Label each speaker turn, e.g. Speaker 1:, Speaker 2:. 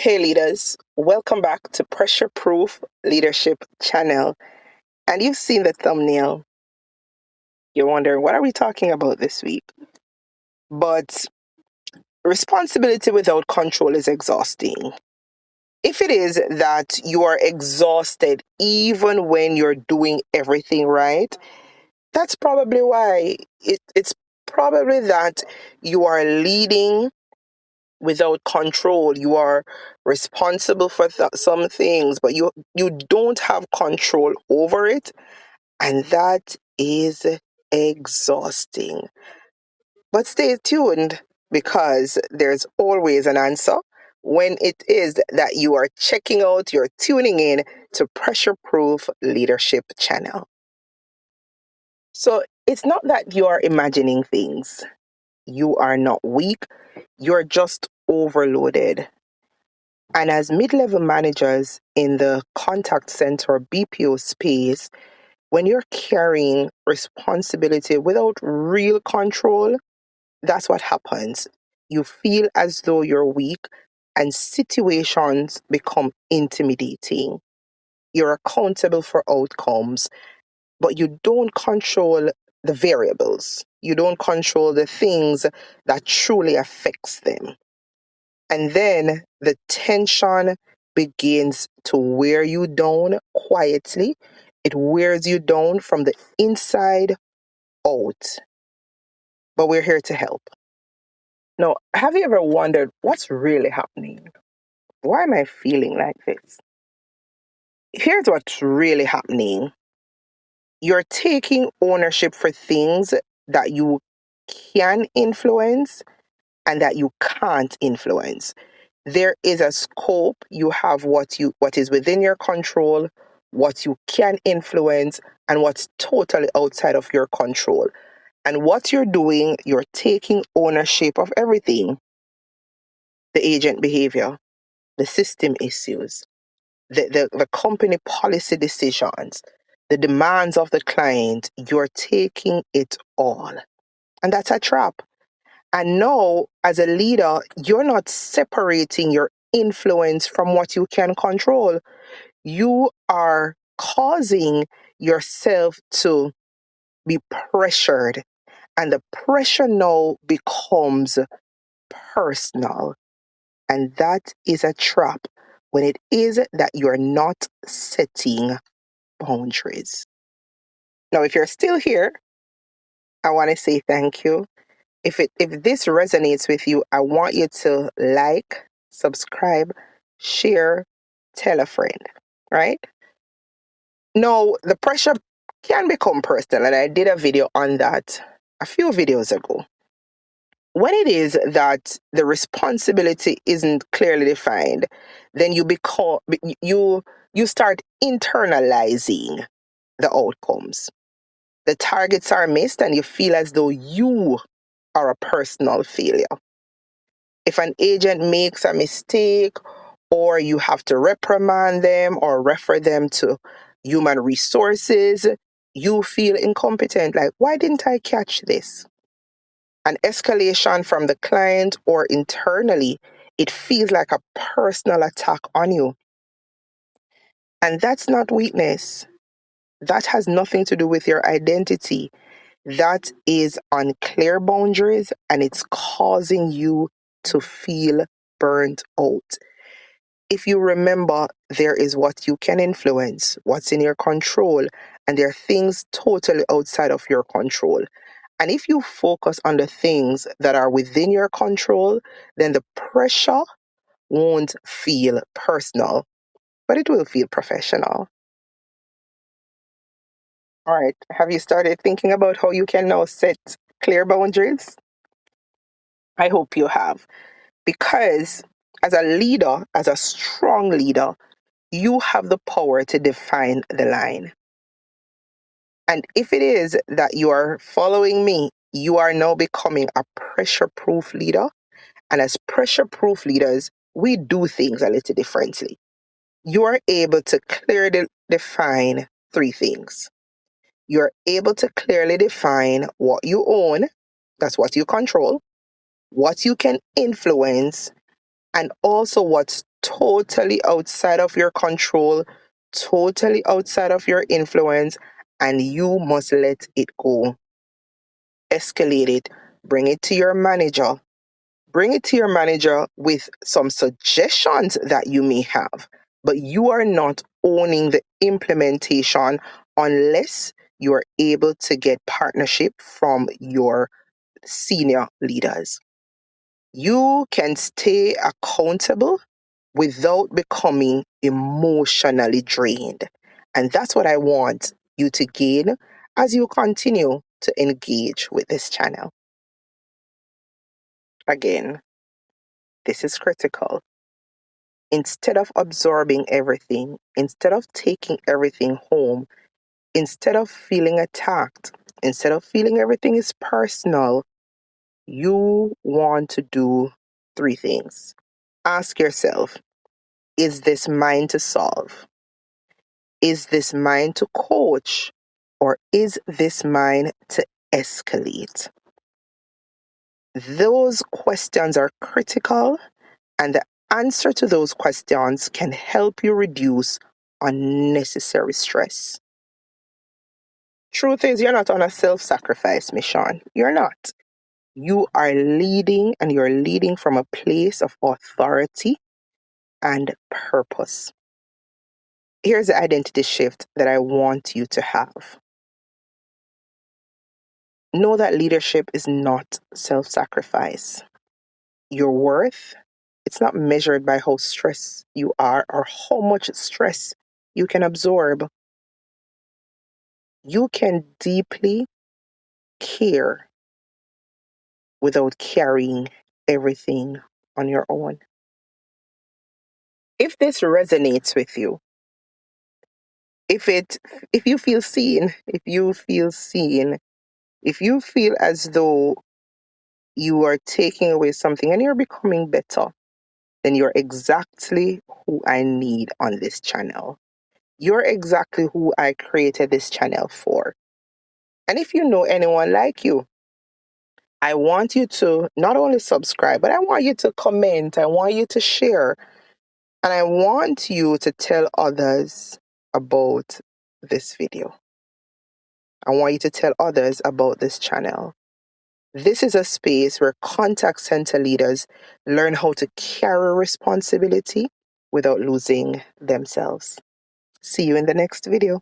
Speaker 1: Hey leaders, welcome back to Pressure Proof Leadership Channel. And you've seen the thumbnail. You're wondering, what are we talking about this week? But responsibility without control is exhausting. If it is that you are exhausted even when you're doing everything right, that's probably why. It's probably that you are leading without control. You are responsible for some things, but you don't have control over it, and that is exhausting. But stay tuned, because there's always an answer when it is that you are checking out, you're tuning in to Pressure Proof Leadership Channel. So it's not that you are imagining things. You are not weak. You're just overloaded. And as mid-level managers in the contact center BPO space, when you're carrying responsibility without real control, that's what happens. You feel as though you're weak and situations become intimidating. You're accountable for outcomes, but you don't control the variables. You don't control the things that truly affects them. And then the tension begins to wear you down quietly. It wears you down from the inside out. But we're here to help. Now, have you ever wondered what's really happening? Why am I feeling like this? Here's what's really happening. You're taking ownership for things that you can influence and that you can't influence. There is a scope. You have what is within your control, what you can influence, and what's totally outside of your control. And what you're doing, you're taking ownership of everything. The agent behavior, the system issues, the company policy decisions, the demands of the client, you're taking it all. And that's a trap. And now, as a leader, you're not separating your influence from what you can control. You are causing yourself to be pressured. And the pressure now becomes personal. And that is a trap when it is that you're not setting boundaries. Now, if you're still here, I want to say thank you. If this resonates with you, I want you to like, subscribe, share, tell a friend, right? Now, the pressure can become personal, and I did a video on that a few videos ago. When it is that the responsibility isn't clearly defined, then you start internalizing the outcomes. The targets are missed, and you feel as though you are a personal failure. If an agent makes a mistake, or you have to reprimand them or refer them to human resources, you feel incompetent. Like, why didn't I catch this? An escalation from the client or internally, it feels like a personal attack on you. And that's not weakness. That has nothing to do with your identity. That is unclear boundaries, and it's causing you to feel burnt out. If you remember, there is what you can influence, what's in your control, and there are things totally outside of your control. And if you focus on the things that are within your control, then the pressure won't feel personal, but it will feel professional. All right. Have you started thinking about how you can now set clear boundaries? I hope you have. Because as a leader, as a strong leader, you have the power to define the line. And if it is that you are following me, you are now becoming a pressure proof leader. And as pressure proof leaders, we do things a little differently. You are able to clearly define three things. You're able to clearly define what you own, that's what you control, what you can influence, and also what's totally outside of your control, totally outside of your influence, and you must let it go. Escalate it. Bring it to your manager. Bring it to your manager with some suggestions that you may have, but you are not owning the implementation unless you are able to get partnership from your senior leaders. You can stay accountable without becoming emotionally drained. And that's what I want you to gain as you continue to engage with this channel. Again, this is critical. Instead of absorbing everything, instead of taking everything home, instead of feeling attacked, instead of feeling everything is personal, you want to do three things. Ask yourself, is this mine to solve? Is this mine to coach? Or is this mine to escalate? Those questions are critical, and the answer to those questions can help you reduce unnecessary stress. Truth is, you're not on a self-sacrifice mission. You're not. You are leading, and you're leading from a place of authority and purpose. Here's the identity shift that I want you to have. Know that leadership is not self-sacrifice. Your worth, it's not measured by how stressed you are or how much stress you can absorb. You can deeply care without carrying everything on your own. If this resonates with you, if you feel seen, if you feel as though you are taking away something and you're becoming better, then you're exactly who I need on this channel. You're exactly who I created this channel for. And if you know anyone like you, I want you to not only subscribe, but I want you to comment, I want you to share, and I want you to tell others about this video. I want you to tell others about this channel. This is a space where contact center leaders learn how to carry responsibility without losing themselves. See you in the next video.